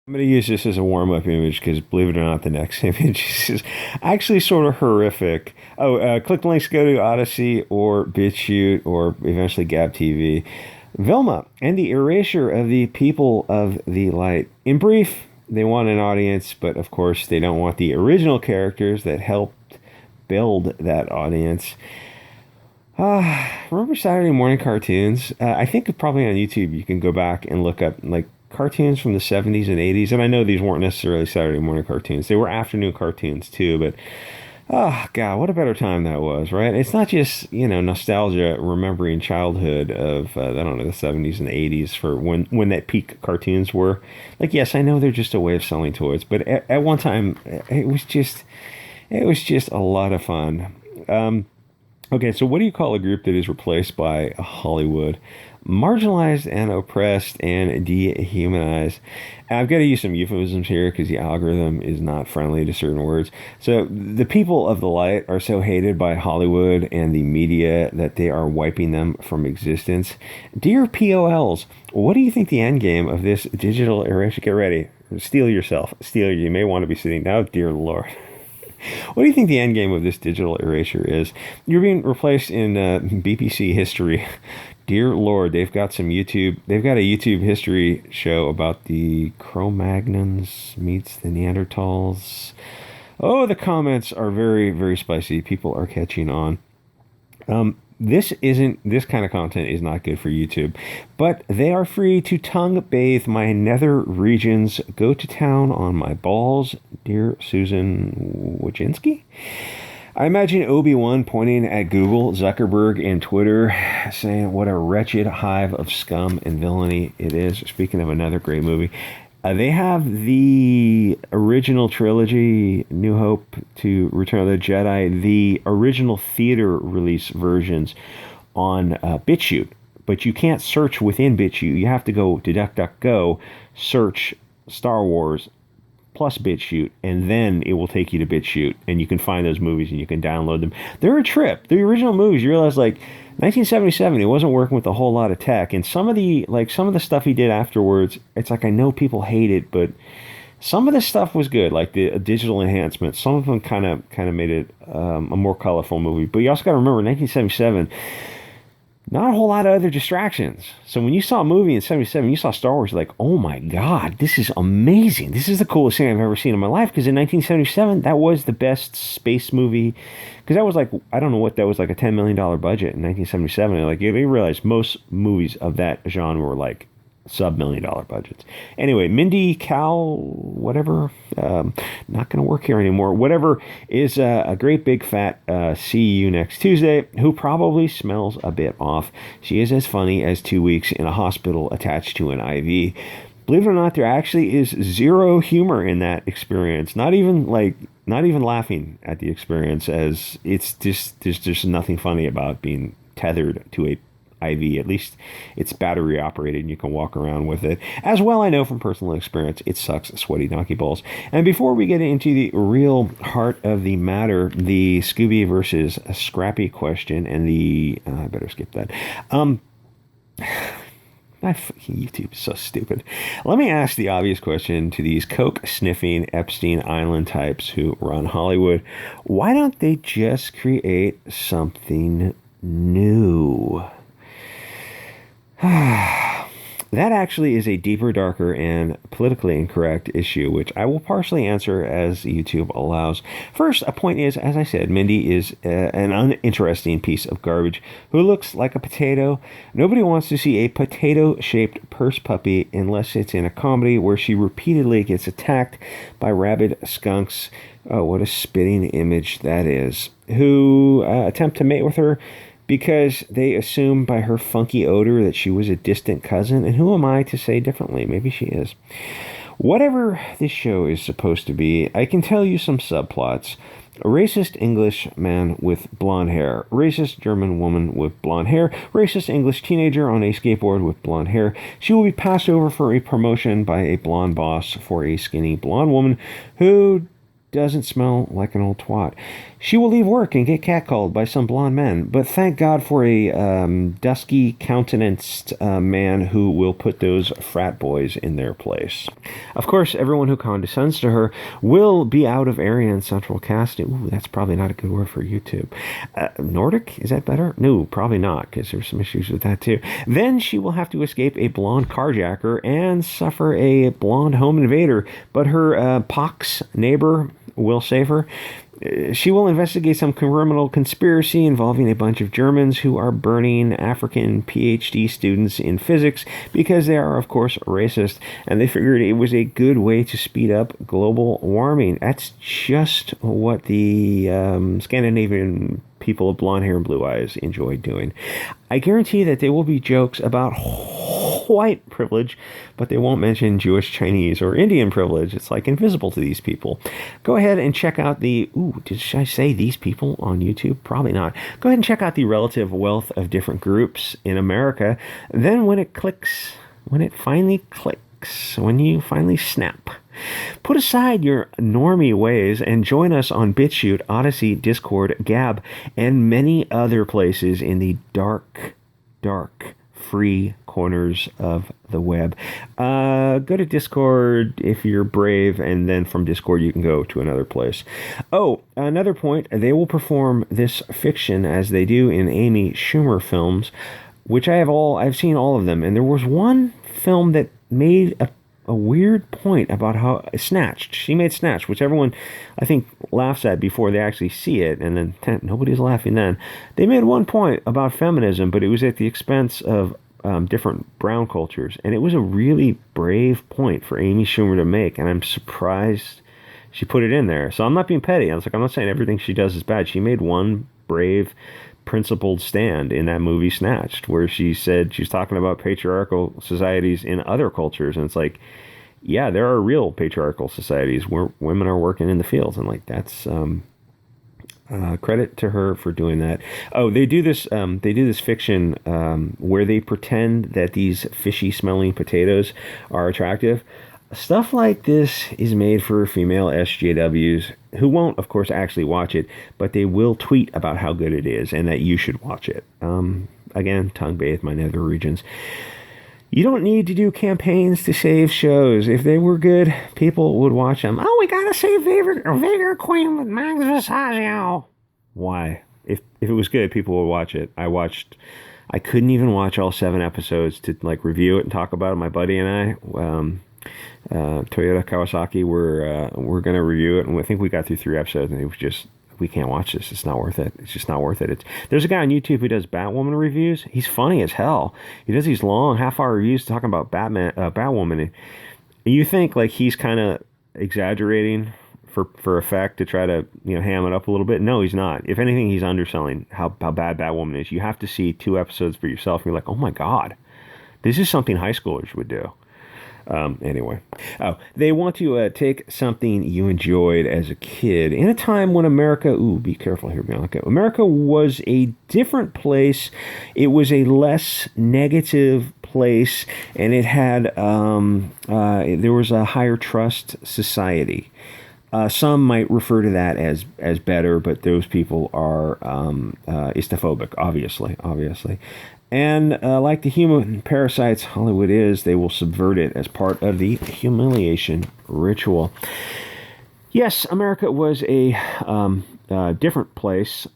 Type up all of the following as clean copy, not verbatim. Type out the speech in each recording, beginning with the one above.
I'm going to use this as a warm-up image because, believe it or not, the next image is actually sort of horrific. Oh, click the links, go to Odysee or BitChute or eventually Gab TV. Velma and the erasure of the people of the light. In brief, they want an audience, but of course they don't want the original characters that helped build that audience. Remember Saturday morning cartoons? I think probably on YouTube you can go back and look up like cartoons from the 70s and 80s. And I know these weren't necessarily Saturday morning cartoons. They were afternoon cartoons too, but oh God, what a better time that was, right? It's not just, nostalgia, remembering childhood of, I don't know, the 70s and 80s for when that peak cartoons were. Like, yes, I know they're just a way of selling toys, but at one time it was just a lot of fun. Okay, so what do you call a group that is replaced by Hollywood? Marginalized and oppressed and dehumanized. I've got to use some euphemisms here because the algorithm is not friendly to certain words. So the people of the light are so hated by Hollywood and the media that they are wiping them from existence. Dear POLs, what do you think the end game of this digital erasure? Get ready. Steel yourself. Steel. You may want to be sitting now. Dear Lord. What do you think the end game of this digital erasure is? You're being replaced in BPC history. Dear Lord, they've got some YouTube. They've got a YouTube history show about the Cro-Magnons meets the Neanderthals. Oh, the comments are very, very spicy. People are catching on. This kind of content is not good for YouTube, but they are free to tongue bathe my nether regions, go to town on my balls, dear Susan Wojcinski. I imagine Obi-Wan pointing at Google, Zuckerberg, and Twitter, saying what a wretched hive of scum and villainy it is. Speaking of another great movie, they have the original trilogy, New Hope to Return of the Jedi, the original theater release versions on BitChute. But you can't search within BitChute. You have to go to DuckDuckGo, search Star Wars plus BitChute, and then it will take you to BitChute, and you can find those movies and you can download them. They're a trip. The original movies, you realize, like 1977, he wasn't working with a whole lot of tech, and some of the stuff he did afterwards, it's like I know people hate it, but some of the stuff was good, like the digital enhancements. Some of them kind of made it a more colorful movie. But you also got to remember, 1977. Not a whole lot of other distractions. So when you saw a movie in 77, you saw Star Wars, you're like, oh my God, this is amazing. This is the coolest thing I've ever seen in my life. Because in 1977, that was the best space movie. Because that was like, I don't know what, that was like a $10 million budget in 1977. And like, you realize most movies of that genre were like sub-$1 million budgets. Anyway, Mindy Cal, whatever, not going to work here anymore. Whatever is a great big fat see you next Tuesday, who probably smells a bit off. She is as funny as 2 weeks in a hospital attached to an IV. Believe it or not, there actually is zero humor in that experience. Not even laughing at the experience, as it's just there's just nothing funny about being tethered to a IV. At least it's battery operated and you can walk around with it. As well, I know from personal experience, it sucks sweaty donkey balls. And before we get into the real heart of the matter, the Scooby versus Scrappy question, and I better skip that. YouTube is so stupid. Let me ask the obvious question to these coke-sniffing Epstein Island types who run Hollywood. Why don't they just create something new? That actually is a deeper, darker, and politically incorrect issue, which I will partially answer as YouTube allows. First, a point is, as I said, Mindy is an uninteresting piece of garbage who looks like a potato. Nobody wants to see a potato-shaped purse puppy unless it's in a comedy where she repeatedly gets attacked by rabid skunks. Oh, what a spitting image that is. Who attempt to mate with her because they assume by her funky odor that she was a distant cousin, and who am I to say differently? Maybe she is. Whatever this show is supposed to be, I can tell you some subplots. A racist English man with blonde hair, racist German woman with blonde hair, racist English teenager on a skateboard with blonde hair. She will be passed over for a promotion by a blonde boss for a skinny blonde woman who doesn't smell like an old twat. She will leave work and get catcalled by some blonde men, but thank God for a dusky countenanced man who will put those frat boys in their place. Of course, everyone who condescends to her will be out of area and central casting. Ooh, that's probably not a good word for YouTube. Nordic? Is that better? No, probably not, because there's some issues with that too. Then she will have to escape a blonde carjacker and suffer a blonde home invader, but her pox neighbor will save her. She will investigate some criminal conspiracy involving a bunch of Germans who are burning African PhD students in physics because they are, of course, racist, and they figured it was a good way to speed up global warming. That's just what the Scandinavian people of blonde hair and blue eyes enjoy doing. I guarantee that there will be jokes about white privilege, but they won't mention Jewish, Chinese, or Indian privilege. It's like invisible to these people. Go ahead and check out the, should I say these people on YouTube? Probably not. Go ahead and check out the relative wealth of different groups in America. Then when it finally clicks, when you finally snap, put aside your normie ways and join us on BitChute, Odysee, Discord, Gab, and many other places in the dark, free corners of the web. Go to Discord if you're brave, and then from Discord you can go to another place. Oh, another point, they will perform this fiction as they do in Amy Schumer films, which I've seen all of them, and there was one film that made a weird point about how Snatched. She made Snatched, which everyone, I think, laughs at before they actually see it, and then nobody's laughing then. They made one point about feminism, but it was at the expense of different brown cultures, and it was a really brave point for Amy Schumer to make, and I'm surprised she put it in there. So I'm not being petty. I'm not saying everything she does is bad. She made one brave, principled stand in that movie Snatched, where she said she's talking about patriarchal societies in other cultures, and it's like, yeah, there are real patriarchal societies where women are working in the fields, and like that's credit to her for doing that. Oh, they do this fiction where they pretend that these fishy smelling potatoes are attractive. Stuff like this is made for female SJWs who won't, of course, actually watch it, but they will tweet about how good it is and that you should watch it. Again, tongue bathe my nether regions. You don't need to do campaigns to save shows. If they were good, people would watch them. Oh, we gotta save Vigor Queen with Max Vesazio. Why? If it was good, people would watch it. I couldn't even watch all 7 episodes to like review it and talk about it. My buddy and I, Toyota Kawasaki, we're gonna review it, and I think we got through 3 episodes, and it was just, we can't watch this. It's not worth it. It's just not worth it. There's a guy on YouTube who does Batwoman reviews. He's funny as hell. He does these long half-hour reviews talking about Batwoman. And you think like he's kind of exaggerating for effect to try to ham it up a little bit. No, he's not. If anything, he's underselling how bad Batwoman is. You have to see 2 episodes for yourself. And you're like, oh my god, this is something high schoolers would do. Anyway. Oh, they want to take something you enjoyed as a kid in a time when America, be careful here, Bianca. America was a different place. It was a less negative place, and it had, there was a higher trust society. Some might refer to that as better, but those people are istophobic, obviously. And like the human parasites Hollywood is, they will subvert it as part of the humiliation ritual. Yes, America was a different place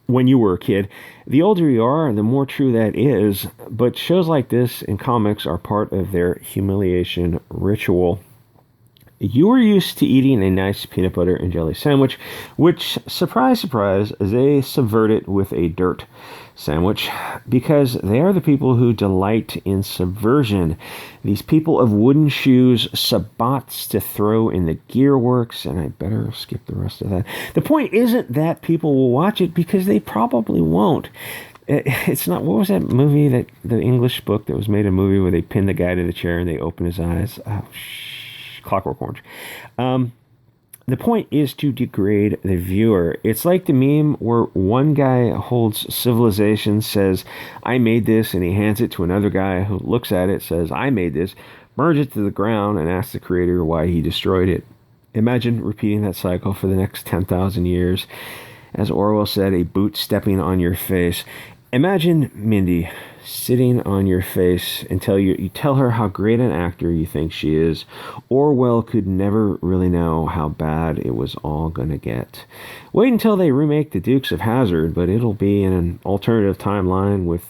when you were a kid. The older you are, the more true that is. But shows like this in comics are part of their humiliation ritual. You were used to eating a nice peanut butter and jelly sandwich, which, surprise, surprise, they subvert it with a dirt sandwich, because they are the people who delight in subversion. These people of wooden shoes, sabots to throw in the gearworks, and I better skip the rest of that. The point isn't that people will watch it, because they probably won't. It's not, what was that movie, that the English book that was made a movie where they pin the guy to the chair and they open his eyes? Oh, Clockwork Orange. The point is to degrade the viewer. It's like the meme where one guy holds civilization, says, I made this, and he hands it to another guy who looks at it, says, I made this, burns it to the ground, and asks the creator why he destroyed it. Imagine repeating that cycle for the next 10,000 years. As Orwell said, a boot stepping on your face. Imagine Mindy sitting on your face until you tell her how great an actor you think she is. Orwell could never really know how bad it was all gonna get. Wait until they remake The Dukes of Hazzard, but it'll be in an alternative timeline with...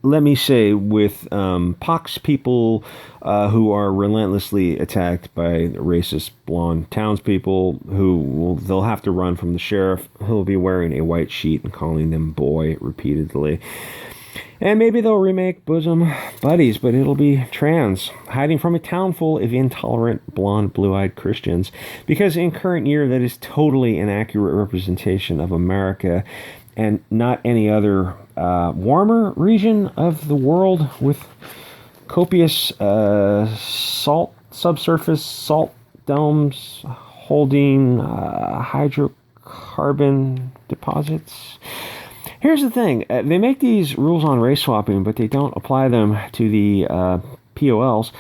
Let me say, with pox people who are relentlessly attacked by racist blonde townspeople they'll have to run from the sheriff who'll be wearing a white sheet and calling them boy repeatedly. And maybe they'll remake Bosom Buddies, but it'll be trans, hiding from a town full of intolerant, blonde, blue-eyed Christians. Because in current year, that is totally an accurate representation of America and not any other warmer region of the world with copious subsurface salt domes holding hydrocarbon deposits. Here's the thing. They make these rules on race swapping, but they don't apply them to the POLs.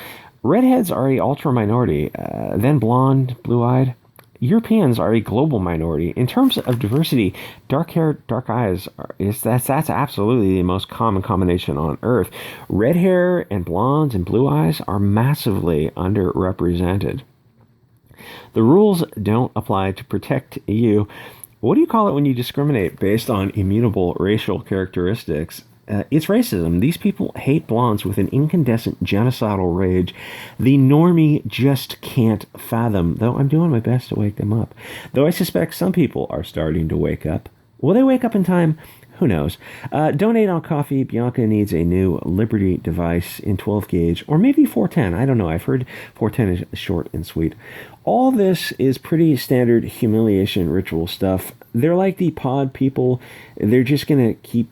Redheads are a ultra minority, then blonde, blue-eyed. Europeans are a global minority. In terms of diversity, dark hair, dark eyes, that's absolutely the most common combination on Earth. Red hair and blondes and blue eyes are massively underrepresented. The rules don't apply to protect you. What do you call it when you discriminate based on immutable racial characteristics? It's racism. These people hate blondes with an incandescent genocidal rage the normie just can't fathom, though I'm doing my best to wake them up. Though I suspect some people are starting to wake up. Will they wake up in time? Who knows? Donate on coffee. Bianca needs a new Liberty device in 12 gauge, or maybe 410. I don't know. I've heard 410 is short and sweet. All this is pretty standard humiliation ritual stuff. They're like the pod people. They're just going to keep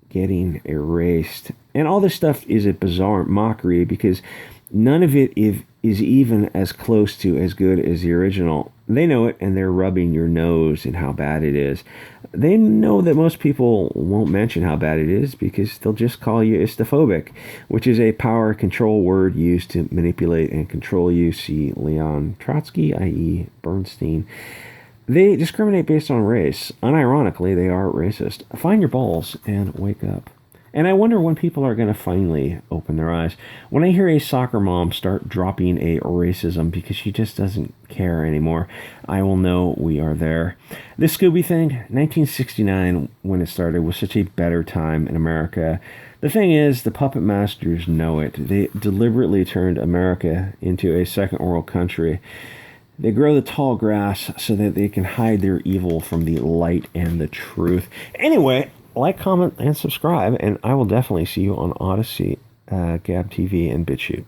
getting erased. And all this stuff is a bizarre mockery because none of it is even as close to as good as the original. They know it, and they're rubbing your nose in how bad it is. They know that most people won't mention how bad it is because they'll just call you istophobic, which is a power control word used to manipulate and control you. See Leon Trotsky, i.e. Bernstein. They discriminate based on race. Unironically, they are racist. Find your balls and wake up. And I wonder when people are going to finally open their eyes. When I hear a soccer mom start dropping a racism because she just doesn't care anymore, I will know we are there. This Scooby thing, 1969, when it started, was such a better time in America. The thing is, the puppet masters know it. They deliberately turned America into a second world country. They grow the tall grass so that they can hide their evil from the light and the truth. Anyway, like, comment, and subscribe, and I will definitely see you on Odysee, Gab TV, and BitChute.